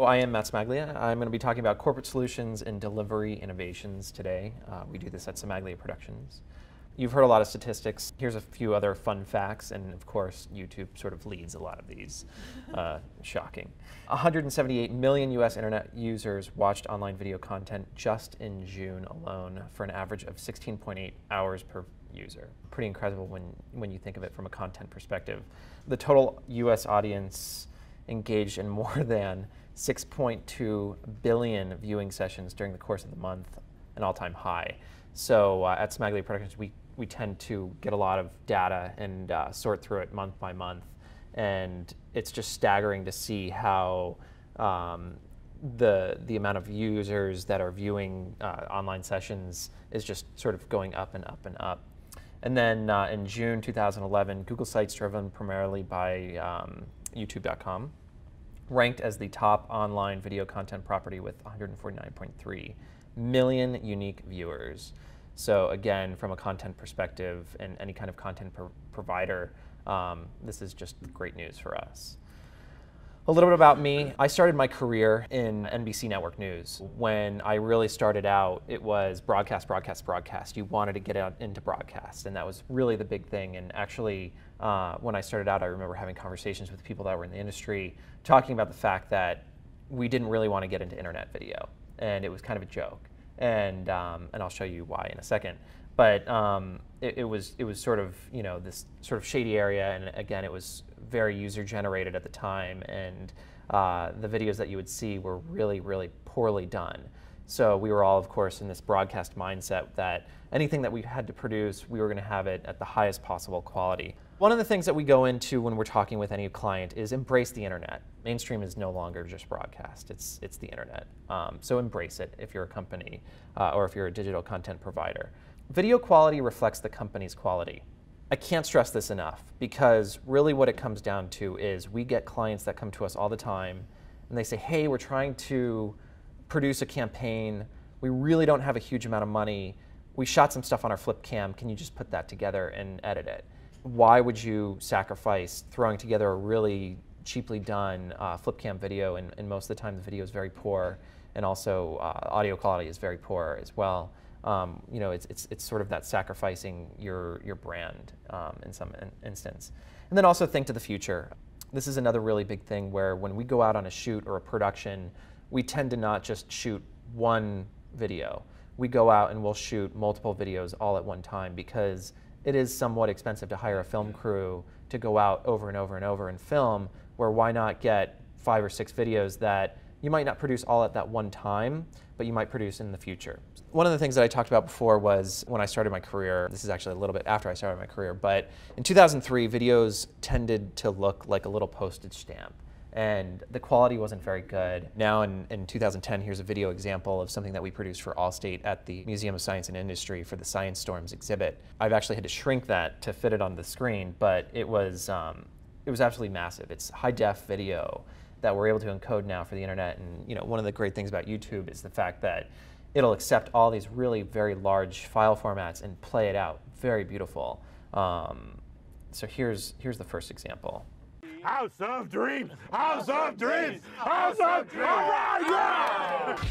Well, I am Matt Cimaglia. I'm going to be talking about corporate solutions and delivery innovations today. We do this at Cimaglia Productions. You've heard a lot of statistics. Here's a few other fun facts, and of course, YouTube sort of leads a lot of these. Shocking. 178 million US internet users watched online video content just in June alone, for an average of 16.8 hours per user. Pretty incredible when you think of it from a content perspective. The total US audience engaged in more than 6.2 billion viewing sessions during the course of the month, an all-time high. So at Cimaglia Productions, we tend to get a lot of data and sort through it month by month. And it's just staggering to see how the amount of users that are viewing online sessions is just sort of going up and up and up. And then in June 2011, Google Sites, driven primarily by YouTube.com, ranked as the top online video content property with 149.3 million unique viewers. So again, from a content perspective and any kind of content provider, this is just great news for us. A little bit about me. I started my career in NBC Network News. When I really started out, it was broadcast, broadcast, broadcast. You wanted to get out into broadcast, and that was really the big thing. And actually, when I started out, I remember having conversations with people that were in the industry, talking about the fact that we didn't really want to get into internet video, and it was kind of a joke. And I'll show you why in a second. But it was sort of, you know, this sort of shady area, and again, it was very user generated at the time, and the videos that you would see were really, really poorly done. So we were all, of course, in this broadcast mindset that anything that we had to produce, we were going to have it at the highest possible quality. One of the things that we go into when we're talking with any client is embrace the internet. Mainstream is no longer just broadcast, it's the internet. So embrace it if you're a company or if you're a digital content provider. Video quality reflects the company's quality. I can't stress this enough, because really what it comes down to is we get clients that come to us all the time and they say, hey, we're trying to produce a campaign. We really don't have a huge amount of money. We shot some stuff on our flip cam. Can you just put that together and edit it? Why would you sacrifice throwing together a really cheaply done flip cam video, and most of the time the video is very poor, and also audio quality is very poor as well. You know, it's sort of that sacrificing your brand in some instance. And then also think to the future. This is another really big thing where when we go out on a shoot or a production, we tend to not just shoot one video. We go out and we'll shoot multiple videos all at one time, because it is somewhat expensive to hire a film crew to go out over and over and over and film, where why not get 5 or 6 videos that you might not produce all at that one time, but you might produce in the future. One of the things that I talked about before was when I started my career. This is actually a little bit after I started my career, but in 2003, videos tended to look like a little postage stamp, and the quality wasn't very good. Now in 2010, here's a video example of something that we produced for Allstate at the Museum of Science and Industry for the Science Storms exhibit. I've actually had to shrink that to fit it on the screen, but it was absolutely massive. It's high-def video that we're able to encode now for the internet. And you know, one of the great things about YouTube is the fact that it'll accept all these really very large file formats and play it out. Very beautiful. So here's the first example. House of Dreams! House of Dreams! House of Dreams! All right, yeah!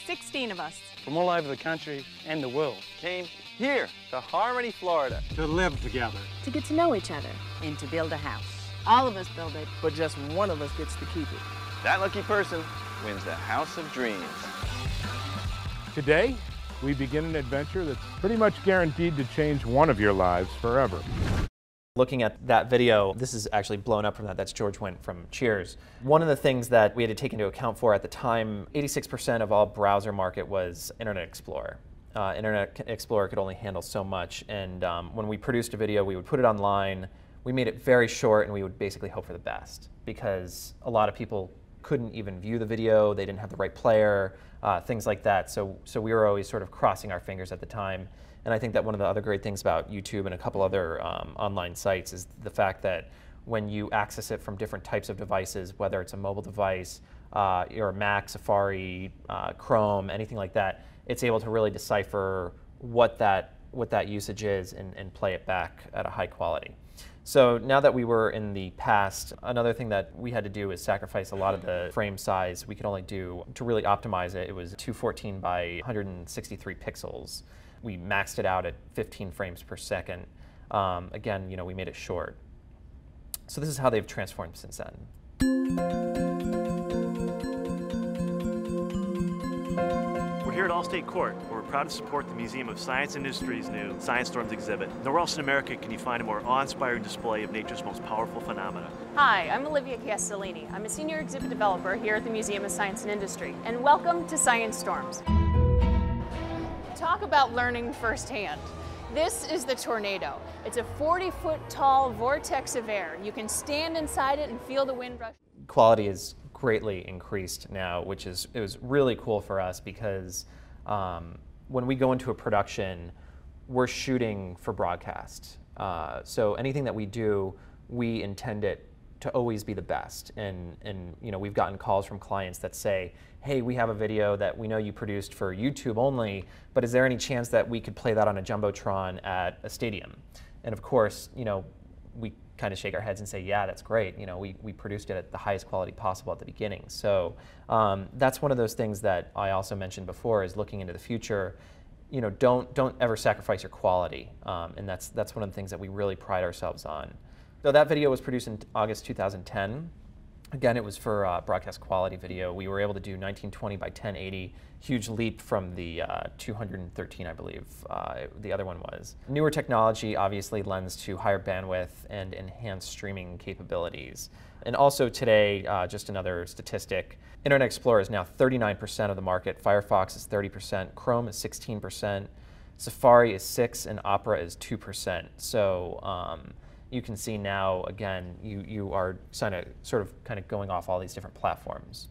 16 of us. From all over the country and the world came here to Harmony, Florida. To live together. To get to know each other. And to build a house. All of us build it. but just one of us gets to keep it. That lucky person wins the House of Dreams. Today, we begin an adventure that's pretty much guaranteed to change one of your lives forever. Looking at that video, this is actually blown up from that. That's George Wendt from Cheers. One of the things that we had to take into account for at the time, 86% of all browser market was Internet Explorer. Internet Explorer could only handle so much, and when we produced a video, we would put it online. We made it very short, and we would basically hope for the best, because a lot of people couldn't even view the video. They didn't have the right player, things like that. So we were always sort of crossing our fingers at the time. And I think that one of the other great things about YouTube and a couple other online sites is the fact that when you access it from different types of devices, whether it's a mobile device, or a Mac, Safari, Chrome, anything like that, it's able to really decipher what that usage is and play it back at a high quality. So now that we were in the past, another thing that we had to do is sacrifice a lot of the frame size. We could only do, to really optimize it, it was 214 by 163 pixels. We maxed it out at 15 frames per second. Again, we made it short. So this is how they've transformed since then. We're here at Allstate Court, where we're proud to support the Museum of Science and Industry's new Science Storms exhibit. Nowhere else in America can you find a more awe-inspiring display of nature's most powerful phenomena. Hi, I'm Olivia Castellini. I'm a senior exhibit developer here at the Museum of Science and Industry, and welcome to Science Storms. Talk about learning firsthand. This is the tornado. It's a 40-foot tall vortex of air. You can stand inside it and feel the wind rush. Quality is greatly increased now, it was really cool for us because when we go into a production, we're shooting for broadcast. So anything that we do, we intend it to always be the best. And we've gotten calls from clients that say, hey, we have a video that we know you produced for YouTube only, but is there any chance that we could play that on a Jumbotron at a stadium? And of course, we kind of shake our heads and say, yeah, that's great. We produced it at the highest quality possible at the beginning. So that's one of those things that I also mentioned before is looking into the future. Don't ever sacrifice your quality. And that's one of the things that we really pride ourselves on. So that video was produced in August 2010. Again, it was for broadcast quality video. We were able to do 1920 by 1080, huge leap from the 213, I believe, the other one was. Newer technology obviously lends to higher bandwidth and enhanced streaming capabilities. And also today, just another statistic, Internet Explorer is now 39% of the market, Firefox is 30%, Chrome is 16%, Safari is 6%, and Opera is 2%. So you can see now, again, you are sort of kind of going off all these different platforms.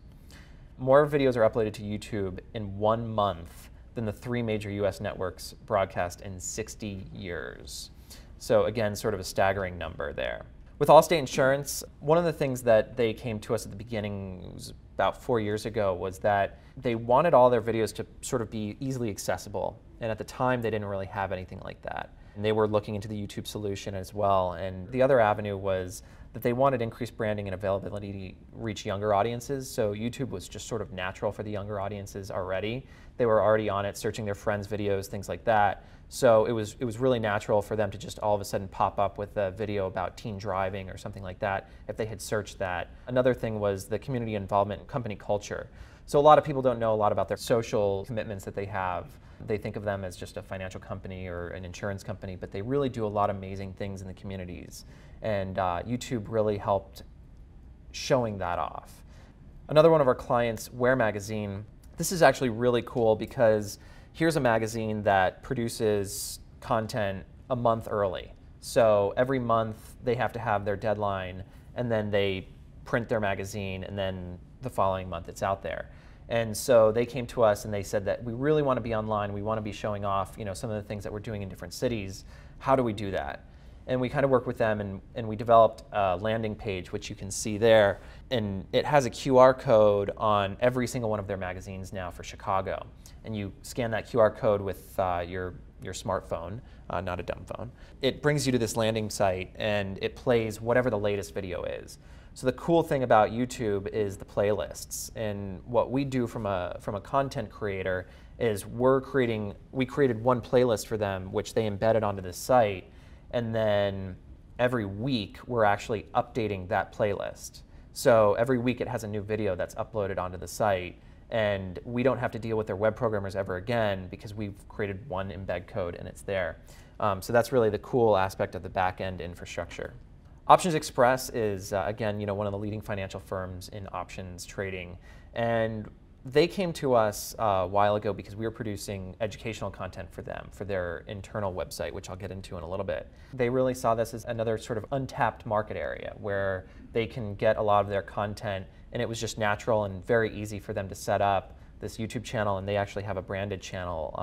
More videos are uploaded to YouTube in 1 month than the 3 major US networks broadcast in 60 years. So again, sort of a staggering number there. With Allstate Insurance, one of the things that they came to us at the beginning, it was about 4 years ago, was that they wanted all their videos to sort of be easily accessible. And at the time, they didn't really have anything like that. And they were looking into the YouTube solution as well. And the other avenue was that they wanted increased branding and availability to reach younger audiences. So YouTube was just sort of natural for the younger audiences already. They were already on it, searching their friends' videos, things like that. So it was really natural for them to just all of a sudden pop up with a video about teen driving or something like that if they had searched that. Another thing was the community involvement and company culture. So a lot of people don't know a lot about their social commitments that they have. They think of them as just a financial company or an insurance company, but they really do a lot of amazing things in the communities. And YouTube really helped showing that off. Another one of our clients, Wear Magazine, this is actually really cool because here's a magazine that produces content a month early. So every month they have to have their deadline, and then they print their magazine, and then the following month it's out there. And so they came to us and they said that we really want to be online, we want to be showing off some of the things that we're doing in different cities. How do we do that? And we kind of worked with them and we developed a landing page, which you can see there. And it has a QR code on every single one of their magazines now for Chicago. And you scan that QR code with your smartphone, not a dumb phone. It brings you to this landing site and it plays whatever the latest video is. So the cool thing about YouTube is the playlists. And what we do from a content creator is we created one playlist for them, which they embedded onto the site. And then every week, we're actually updating that playlist. So every week it has a new video that's uploaded onto the site. And we don't have to deal with their web programmers ever again because we've created one embed code and it's there. So that's really the cool aspect of the back-end infrastructure. Options Express is, again, one of the leading financial firms in options trading. And they came to us a while ago because we were producing educational content for them, for their internal website, which I'll get into in a little bit. They really saw this as another sort of untapped market area where they can get a lot of their content, and it was just natural and very easy for them to set up this YouTube channel, and they actually have a branded channel,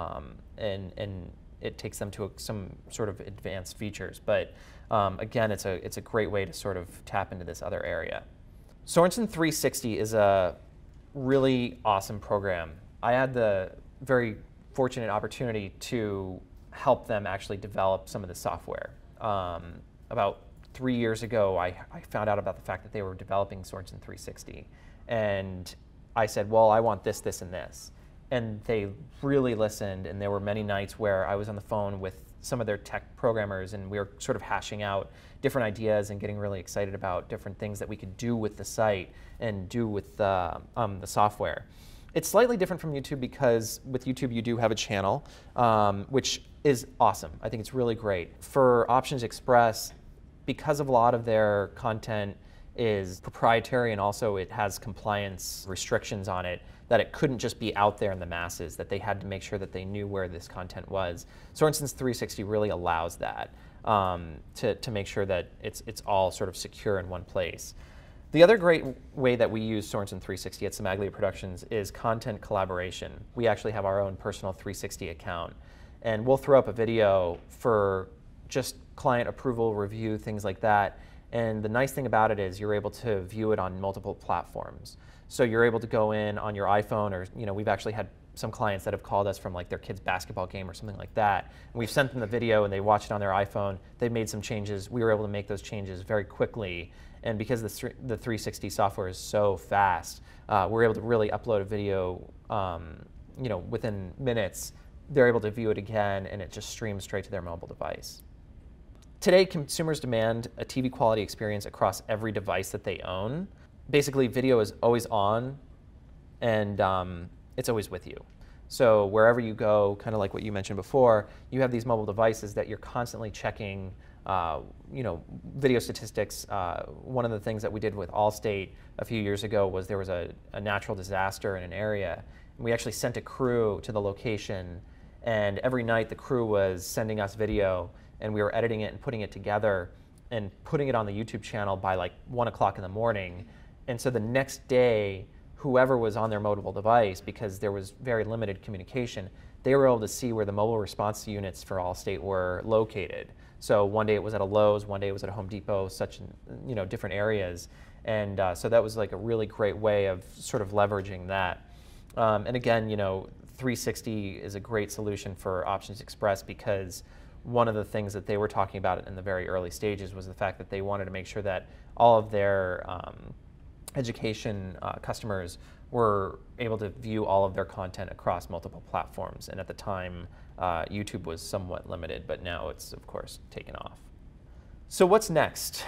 and it takes them to some sort of advanced features. But again, it's a great way to sort of tap into this other area. Sorensen 360 is a really awesome program. I had the very fortunate opportunity to help them actually develop some of the software. About 3 years ago, I found out about the fact that they were developing Sorensen 360. And I said, well, I want this, this, and this. And they really listened, and there were many nights where I was on the phone with some of their tech programmers, and we were sort of hashing out different ideas and getting really excited about different things that we could do with the site and do with the software. It's slightly different from YouTube because with YouTube you do have a channel, which is awesome. I think it's really great. For Options Express, because of a lot of their content is proprietary and also it has compliance restrictions on it, that it couldn't just be out there in the masses, that they had to make sure that they knew where this content was. Sorensen's 360 really allows that to make sure that it's all sort of secure in one place. The other great way that we use Sorensen 360 at Cimaglia Productions is content collaboration. We actually have our own personal 360 account, and we'll throw up a video for just client approval, review, things like that. And the nice thing about it is you're able to view it on multiple platforms. So you're able to go in on your iPhone, or we've actually had some clients that have called us from like their kid's basketball game or something like that. And we've sent them the video and they watched it on their iPhone. They've made some changes. We were able to make those changes very quickly. And because the 360 software is so fast, we're able to really upload a video within minutes. They're able to view it again and it just streams straight to their mobile device. Today, consumers demand a TV quality experience across every device that they own. Basically, video is always on, and it's always with you. So wherever you go, kind of like what you mentioned before, you have these mobile devices that you're constantly checking, video statistics. One of the things that we did with Allstate a few years ago was there was a natural disaster in an area. And we actually sent a crew to the location, and every night the crew was sending us video, and we were editing it and putting it together and putting it on the YouTube channel by like 1 o'clock in the morning. And so the next day, whoever was on their mobile device, because there was very limited communication, they were able to see where the mobile response units for Allstate were located. So one day it was at a Lowe's, one day it was at a Home Depot, such different areas. And so that was like a really great way of sort of leveraging that. And again, 360 is a great solution for Options Express because one of the things that they were talking about in the very early stages was the fact that they wanted to make sure that all of their education customers were able to view all of their content across multiple platforms. And at the time, YouTube was somewhat limited, but now it's, of course, taken off. So what's next?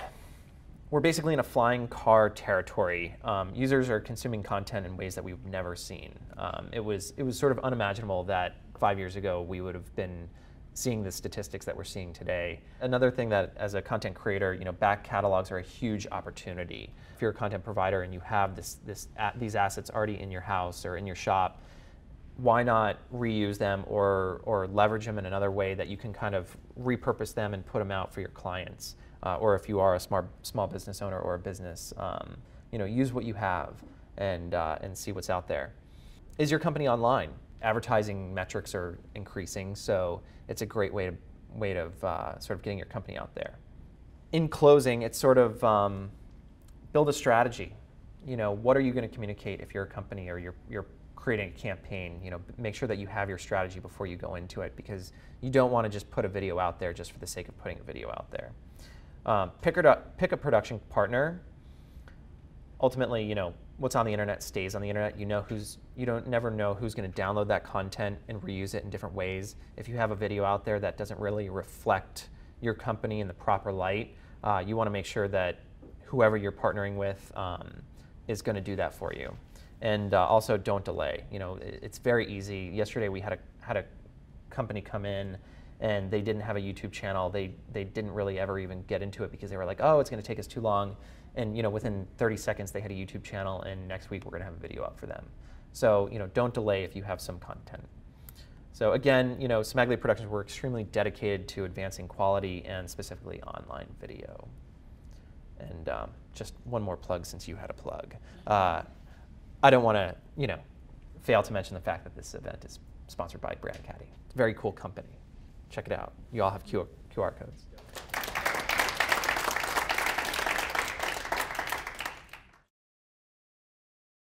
We're basically in a flying car territory. Users are consuming content in ways that we've never seen. It was sort of unimaginable that 5 years ago we would have been seeing the statistics that we're seeing today. Another thing that, as a content creator, back catalogs are a huge opportunity. If you're a content provider and you have these assets already in your house or in your shop, why not reuse them or leverage them in another way that you can kind of repurpose them and put them out for your clients? Or if you are a small business owner or a business, use what you have and see what's out there. Is your company online? Advertising metrics are increasing, so it's a great way of sort of getting your company out there. In closing, it's sort of build a strategy. What are you going to communicate if you're a company or you're creating a campaign? Make sure that you have your strategy before you go into it, because you don't want to just put a video out there just for the sake of putting a video out there. Pick a production partner. Ultimately, what's on the internet stays on the internet. You don't never know who's going to download that content and reuse it in different ways. If you have a video out there that doesn't really reflect your company in the proper light, you want to make sure that whoever you're partnering with is going to do that for you. And also, don't delay. It's very easy. Yesterday we had a company come in, and they didn't have a YouTube channel. They didn't really ever even get into it because they were like, oh, it's going to take us too long. And within 30 seconds they had a YouTube channel, and next week we're going to have a video up for them. So don't delay if you have some content. So again, Cimaglia Productions, we're extremely dedicated to advancing quality and specifically online video. And just one more plug, since you had a plug. I don't want to fail to mention the fact that this event is sponsored by Brand Caddy. It's a very cool company. Check it out. You all have QR codes.